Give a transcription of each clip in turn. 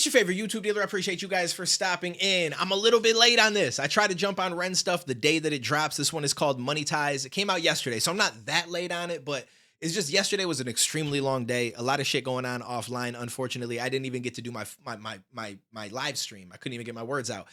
It's your favorite YouTube dealer. I appreciate you guys for stopping in. I'm a little bit late on this. I tried to jump on Ren stuff the day that it drops. This one is called Money Ties. It came out yesterday, so I'm not that late on it, but it's just yesterday was an extremely long day. A lot of shit going on offline. Unfortunately, I didn't even get to do my live stream. I couldn't even get my words out.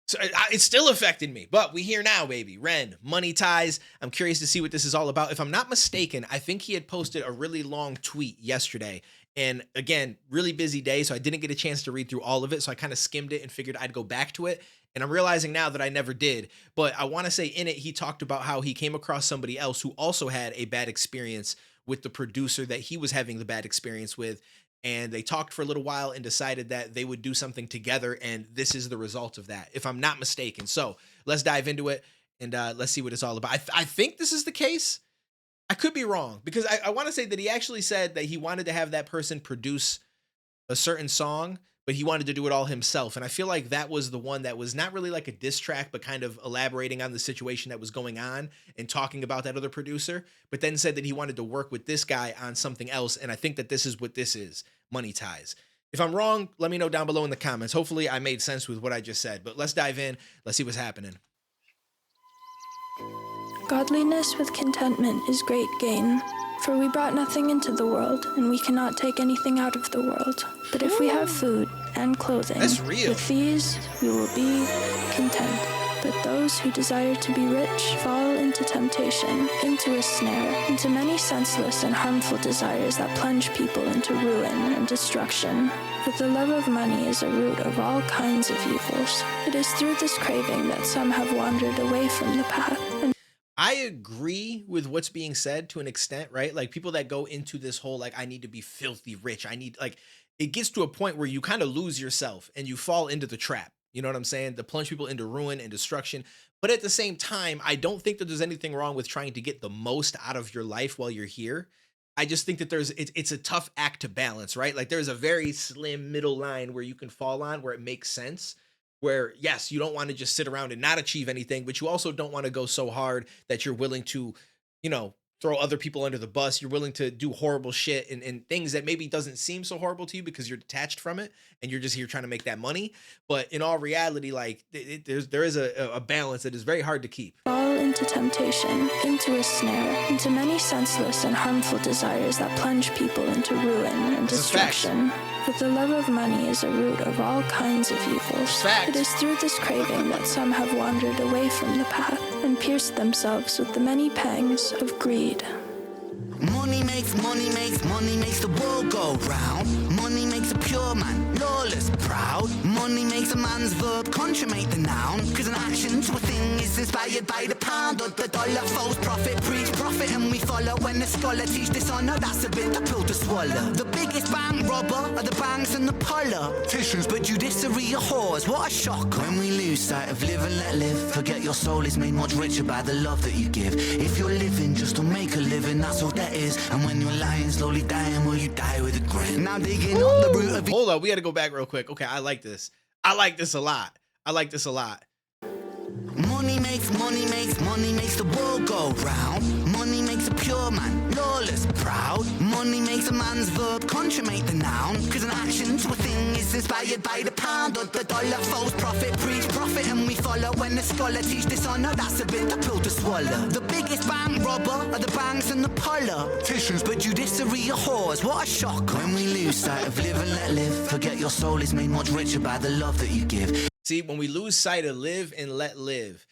So it still affected me, but we here now, baby. Ren, Money Ties. I'm curious to see what this is all about. If I'm not mistaken, I think he had posted a really long tweet yesterday. And again, really busy day, so I didn't get a chance to read through all of it. So I kind of skimmed it and figured I'd go back to it. And I'm realizing now that I never did. But I want to say in it, he talked about how he came across somebody else who also had a bad experience with the producer that he was having the bad experience with. And they talked for a little while and decided that they would do something together. And this is the result of that, if I'm not mistaken. So let's dive into it and let's see what it's all about. I think this is the case. I could be wrong because I want to say that he actually said that he wanted to have that person produce a certain song, but he wanted to do it all himself. And I feel like that was the one that was not really like a diss track, but kind of elaborating on the situation that was going on and talking about that other producer, but then said that he wanted to work with this guy on something else. And I think that this is what this is, Money Ties. If I'm wrong, let me know down below in the comments. Hopefully I made sense with what I just said, but let's dive in. Let's see what's happening. Godliness with contentment is great gain, for we brought nothing into the world, and we cannot take anything out of the world. But if we have food and clothing, that's real. With these we will be content. But those who desire to be rich fall into temptation, into a snare, into many senseless and harmful desires that plunge people into ruin and destruction. For the love of money is a root of all kinds of evils. It is through this craving that some have wandered away from the path. I agree with what's being said to an extent, right? Like people that go into this whole, like, I need to be filthy rich. I need, like, it gets to a point where you kind of lose yourself and you fall into the trap. You know what I'm saying? To plunge people into ruin and destruction. But at the same time, I don't think that there's anything wrong with trying to get the most out of your life while you're here. I just think that it's a tough act to balance, right? Like there's a very slim middle line where you can fall on where it makes sense. Where, yes, you don't want to just sit around and not achieve anything, but you also don't want to go so hard that you're willing to, you know, throw other people under the bus. You're willing to do horrible shit and things that maybe doesn't seem so horrible to you because you're detached from it and you're just here trying to make that money. But in all reality, like there is a balance that is very hard to keep. Fall into temptation, into a snare, into many senseless and harmful desires that plunge people into ruin and destruction. For the love of money is a root of all kinds of evils. It is through this craving that some have wandered away from the path and pierced themselves with the many pangs of greed. Money makes the world go round. Money makes a pure man lawless, proud. Money makes a man's verb consummate the noun. Cause an action to a thing is inspired by the pound or the dollar. False prophet preach profit and we follow. When the scholar teach dishonor, that's a bitter pill to swallow. The biggest bank robber are the banks and the politicians, but judiciary are whores. What a shock when we lose sight of live and let live. Forget your soul is made much richer by the love that you give. If you're living just to make a living, that's all that is. And when you're lying, slowly dying, will you die with a grin? Now digging up the root of... Hold up, we gotta go back real quick. Okay, I like this. I like this a lot. I like this a lot. Money makes the world go round. Money makes a pure man lawless, proud. Money makes a man's verb consummate the noun. Cause an action to a thing is inspired by the pound or the dollar. False prophet preach profit and we follow. When the scholar teach dishonor, that's a bitter pill to swallow. The biggest bank robber are the banks and the politicians, but judiciary are whores. What a shock when we lose sight of live and let live. Forget your soul is made much richer by the love that you give. See, when we lose sight of live and let live,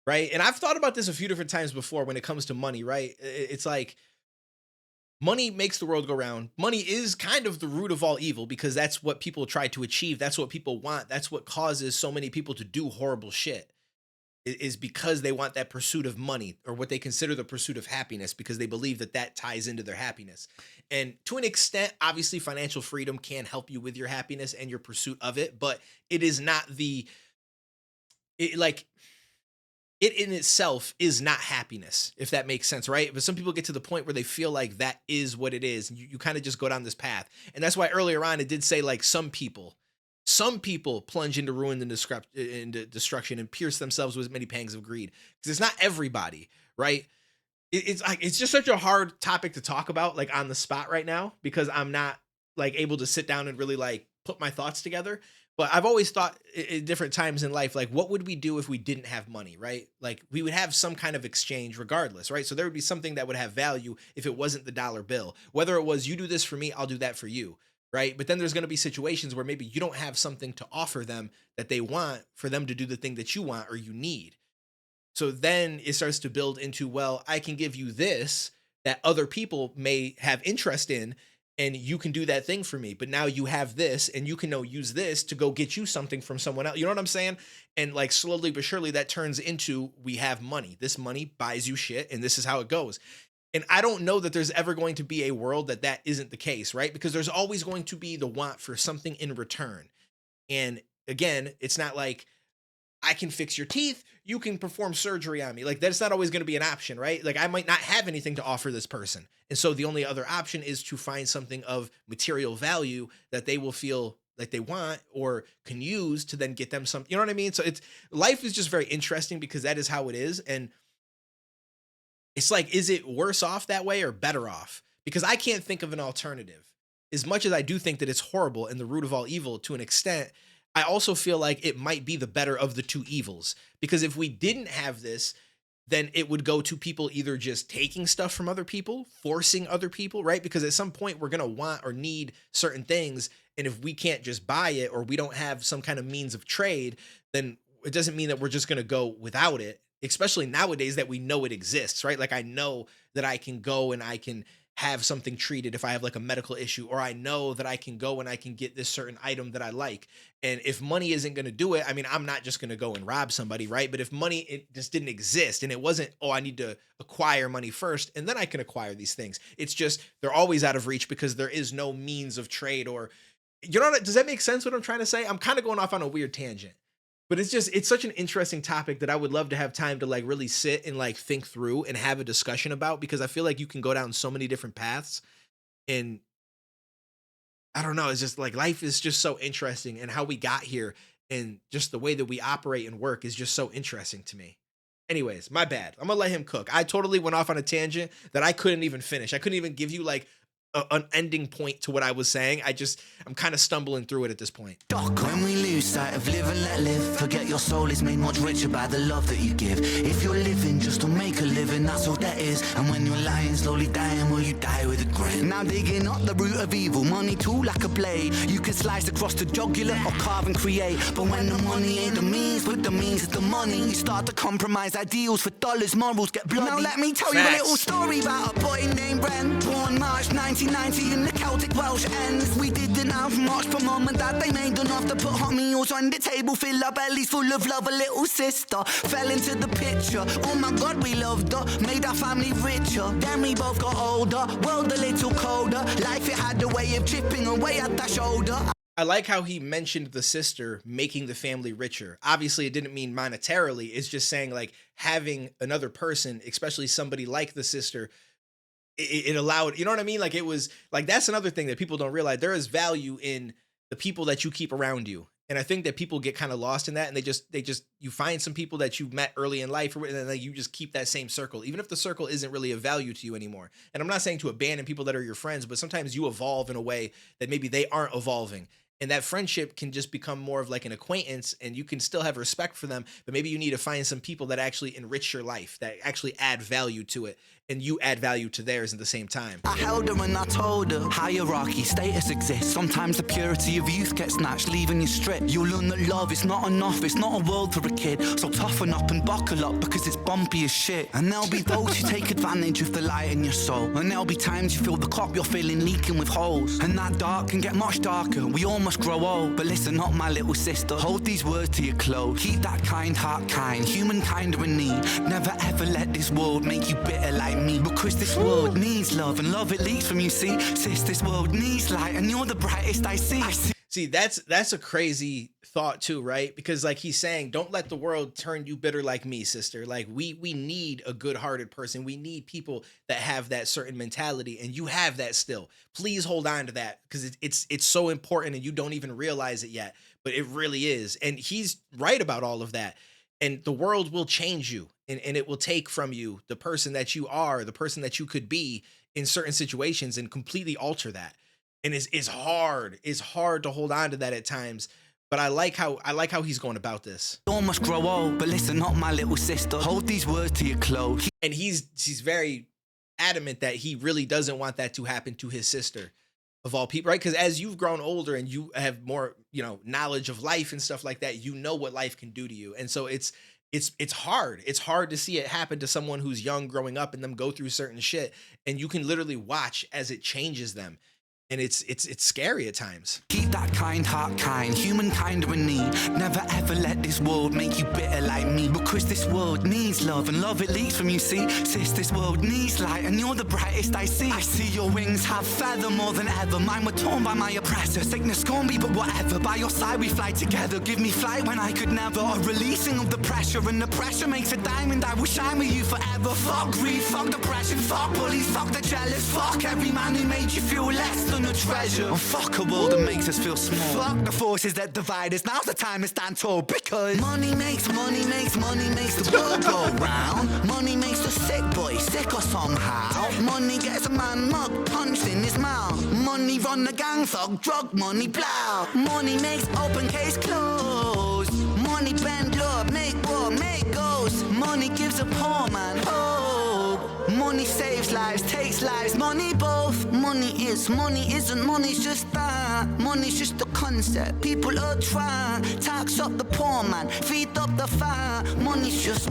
right? And I've thought about this a few different times before when it comes to money, right? It's like money makes the world go round. Money is kind of the root of all evil because that's what people try to achieve. That's what people want. That's what causes so many people to do horrible shit, is because they want that pursuit of money or what they consider the pursuit of happiness because they believe that that ties into their happiness. And to an extent, obviously financial freedom can help you with your happiness and your pursuit of it, but it is not it in itself is not happiness, if that makes sense, right? But some people get to the point where they feel like that is what it is. And you kind of just go down this path. And that's why earlier on, it did say like some people plunge into ruin and into destruction and pierce themselves with many pangs of greed. Because it's not everybody, right? It's just such a hard topic to talk about like on the spot right now because I'm not like able to sit down and really like put my thoughts together. But I've always thought at different times in life, like, what would we do if we didn't have money, right? Like, we would have some kind of exchange regardless, right? So there would be something that would have value if it wasn't the dollar bill. Whether it was you do this for me, I'll do that for you, right? But then there's going to be situations where maybe you don't have something to offer them that they want for them to do the thing that you want or you need. So then it starts to build into, well, I can give you this that other people may have interest in, and you can do that thing for me. But now you have this, and you can now use this to go get you something from someone else. You know what I'm saying? And like slowly but surely that turns into, we have money. This money buys you shit, and this is how it goes. And I don't know that there's ever going to be a world that that isn't the case, right? Because there's always going to be the want for something in return. And again, it's not like, I can fix your teeth, you can perform surgery on me. Like, that's not always going to be an option, right? Like, I might not have anything to offer this person. And so the only other option is to find something of material value that they will feel like they want or can use to then get them some, you know what I mean? So it's, life is just very interesting because that is how it is. And it's like, is it worse off that way or better off? Because I can't think of an alternative. As much as I do think that it's horrible and the root of all evil to an extent, I also feel like it might be the better of the two evils, because if we didn't have this, then it would go to people either just taking stuff from other people, forcing other people, right? Because at some point we're going to want or need certain things. And if we can't just buy it, or we don't have some kind of means of trade, then it doesn't mean that we're just going to go without it, especially nowadays that we know it exists, right? Like, I know that I can go and I can have something treated if I have like a medical issue, or I know that I can go and I can get this certain item that I like. And if money isn't going to do it, I mean, I'm not just going to go and rob somebody, right? But if money, it just didn't exist, and it wasn't, oh, I need to acquire money first and then I can acquire these things. It's just, they're always out of reach because there is no means of trade, or, you know, does that make sense what I'm trying to say? I'm kind of going off on a weird tangent. But it's just, it's such an interesting topic that I would love to have time to like really sit and like think through and have a discussion about, because I feel like you can go down so many different paths. And I don't know, it's just like, life is just so interesting, and how we got here and just the way that we operate and work is just so interesting to me. Anyways, my bad. I'm gonna let him cook. I totally went off on a tangent that I couldn't even finish. I couldn't even give you like an ending point to what I was saying. I'm kind of stumbling through it at this point. When we lose sight of live and let live, forget your soul is made much richer by the love that you give. If you're living just to make a living, that's all that is. And when you're lying, slowly dying, will you die with a grin? Now digging up the root of evil, money too like a blade. You can slice across the jugular or carve and create. But when the money ain't the means, but the means is the money, you start to compromise ideals for dollars, morals get bloody. Now let me tell you a little story about a boy named Bren, born March 1990 in the Celtic Welsh ends. We didn't have much, but mum and dad, they made enough to put hot meals on the table, fill our bellies full of love. A little sister fell into the picture. Oh my God, we loved her, made our family richer. Then we both got older, world a little colder. Life, it had a way of chipping away at the shoulder. I like how he mentioned the sister making the family richer. Obviously, it didn't mean monetarily. It's just saying like having another person, especially somebody like the sister, it allowed, you know what I mean? Like, it was like, that's another thing that people don't realize. There is value in the people that you keep around you. And I think that people get kind of lost in that, and you find some people that you met early in life, and then you just keep that same circle, even if the circle isn't really of value to you anymore. And I'm not saying to abandon people that are your friends, but sometimes you evolve in a way that maybe they aren't evolving. And that friendship can just become more of like an acquaintance, and you can still have respect for them, but maybe you need to find some people that actually enrich your life, that actually add value to it, and you add value to theirs at the same time. I held her and I told her hierarchy, status exists. Sometimes the purity of youth gets snatched, leaving you stripped. You'll learn that love is not enough, it's not a world for a kid. So toughen up and buckle up, because it's bumpy as shit. And there'll be those who take advantage of the light in your soul. And there'll be times you feel the cup you're filling leaking with holes. And that dark can get much darker, we all must grow old. But listen up, my little sister, hold these words to your close. Keep that kind heart kind, humankind are in need. Never ever let this world make you bitter like me, because this world needs love, and love it leaks from you, see. Sis, this world needs light, and you're the brightest I see. See, that's a crazy thought too, right? Because like he's saying, don't let the world turn you bitter like me, sister. Like we need a good-hearted person. We need people that have that certain mentality, and you have that still. Please hold on to that, because it's so important, and you don't even realize it yet, but it really is. And he's right about all of that. And the world will change you, and it will take from you the person that you are, the person that you could be in certain situations, and completely alter that. and is hard. It's hard to hold on to that at times. But I like how he's going about this. Almost grow old, but listen up, my little sister. Hold these words to your close. And he's very adamant that he really doesn't want that to happen to his sister of all people, right? Because as you've grown older and you have more, knowledge of life and stuff like that, you know what life can do to you. And so it's hard. It's hard to see it happen to someone who's young growing up and them go through certain shit. And you can literally watch as it changes them. And it's scary at times. Keep that kind heart kind, humankind are in need. Never ever let this world make you bitter like me. Because this world needs love, and love it leads from you, see. Sis, this world needs light, and you're the brightest I see. I see your wings have feather more than ever. Mine were torn by my oppressor. Sickness can't be, but whatever. By your side we fly together. Give me flight when I could never. A releasing of the pressure, and the pressure makes a diamond. I will shine with you forever. Fuck greed, fuck depression, fuck bullies, fuck the jealous. Fuck every man who made you feel less than a treasure. And fuck a world that makes us feel small. Fuck the forces that divide us. Now's the time to stand tall, because money makes the world go round. Money makes the sick boy sicker somehow. Money gets a man mug punched in his mouth. Money run the gang, thug, drug money, plow. Money makes open case close. Money bend law, make war, make goals. Money gives a poor man hope. Money saves lives, takes lives, money both. Money isn't, money's just that. Money's just a concept, people are trying. Tax up the poor man, feed up the fire. Money's just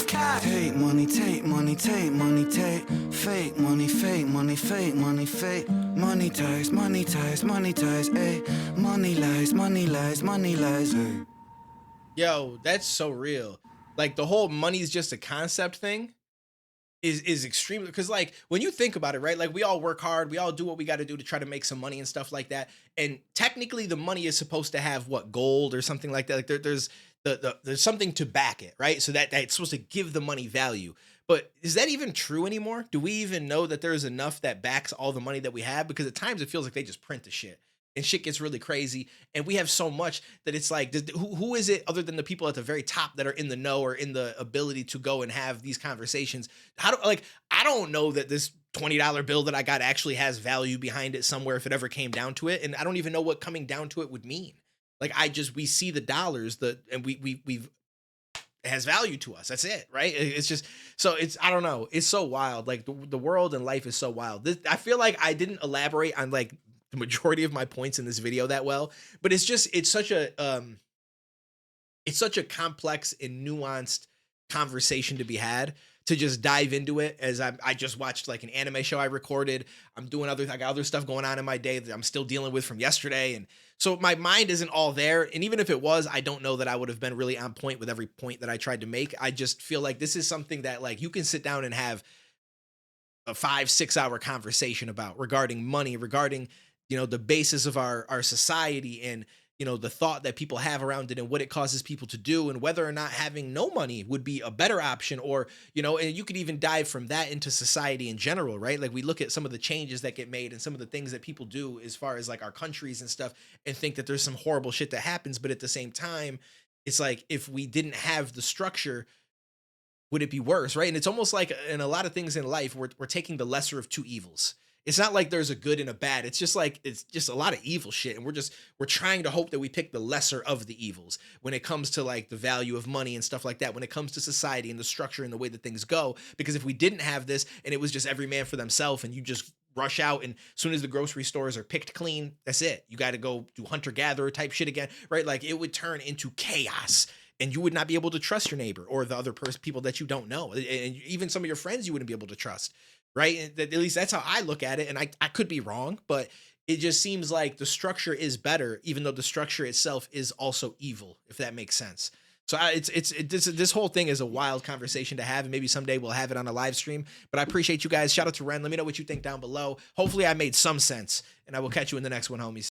cash. Take money, take money, take money, take. Fake money, fake money, fake money, fake. Money ties, money ties, money ties, ayy. Money lies, money lies, money lies, ayy. Yo, that's so real. Like the whole money's just a concept thing is extremely, because like when you think about it, right? Like we all work hard, we all do what we got to do to try to make some money and stuff like that. And technically the money is supposed to have what, gold or something like that. Like there's something to back it, right? So that's supposed to give the money value. But is that even true anymore? Do we even know that there's enough that backs all the money that we have? Because at times it feels like they just print the shit. And shit gets really crazy, and we have so much that it's like, who is it other than the people at the very top that are in the know or in the ability to go and have these conversations? I don't know that this $20 bill that I got actually has value behind it somewhere if it ever came down to it, and I don't even know what coming down to it would mean. Like we see the dollars and we've it has value to us. That's it, right? It's just so I don't know. It's so wild. Like the world and life is so wild. I feel like I didn't elaborate on like the majority of my points in this video that well, but it's such a complex and nuanced conversation to be had, to just dive into it. As I just watched like an anime show I recorded. I got other stuff going on in my day that I'm still dealing with from yesterday. And so my mind isn't all there. And even if it was, I don't know that I would have been really on point with every point that I tried to make. I just feel like this is something that like you can sit down and have a 5-6 hour conversation about, regarding money, regarding the basis of our society, and the thought that people have around it and what it causes people to do, and whether or not having no money would be a better option, or and you could even dive from that into society in general, right? Like we look at some of the changes that get made and some of the things that people do as far as like our countries and stuff, and think that there's some horrible shit that happens, but at the same time it's like, if we didn't have the structure, would it be worse, right? And it's almost like in a lot of things in life, we're taking the lesser of two evils. It's not like there's a good and a bad. It's just like, it's just a lot of evil shit. And we're trying to hope that we pick the lesser of the evils when it comes to like the value of money and stuff like that, when it comes to society and the structure and the way that things go. Because if we didn't have this and it was just every man for themselves, and you just rush out, and as soon as the grocery stores are picked clean, that's it. You got to go do hunter-gatherer type shit again, right? Like it would turn into chaos. And you would not be able to trust your neighbor or the other people that you don't know. And even some of your friends you wouldn't be able to trust, right? And at least that's how I look at it. And I could be wrong, but it just seems like the structure is better, even though the structure itself is also evil, if that makes sense. So this whole thing is a wild conversation to have, and maybe someday we'll have it on a live stream. But I appreciate you guys. Shout out to Ren. Let me know what you think down below. Hopefully I made some sense, and I will catch you in the next one, homies.